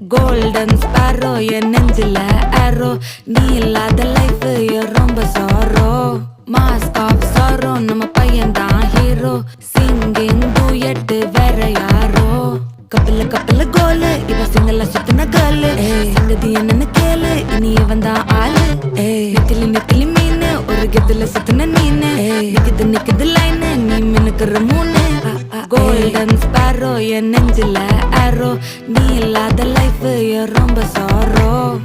Golden sparrow, என் நெஞ்சில arrow. நீ இல்லாத life ரொம்ப sorrow. Mask of sorrow, நம்ம பையன்தான் hero. Singing duet வேற யாரோ. கப்பல கோலு, இவ சிங்கல சுத்தின girl. சங்கதி என்னன்னு கேளு, இனி இவன் தான் ஆளு. நெத்திலி மீனு, ஒரு கெத்துல சுத்தின நீனு. நிக்குது லைன், நீ மினுக்குற மூணு. Golden sparrow, என் நெஞ்சில arrow. நீ இல்லாத life ரொம்ப sorrow.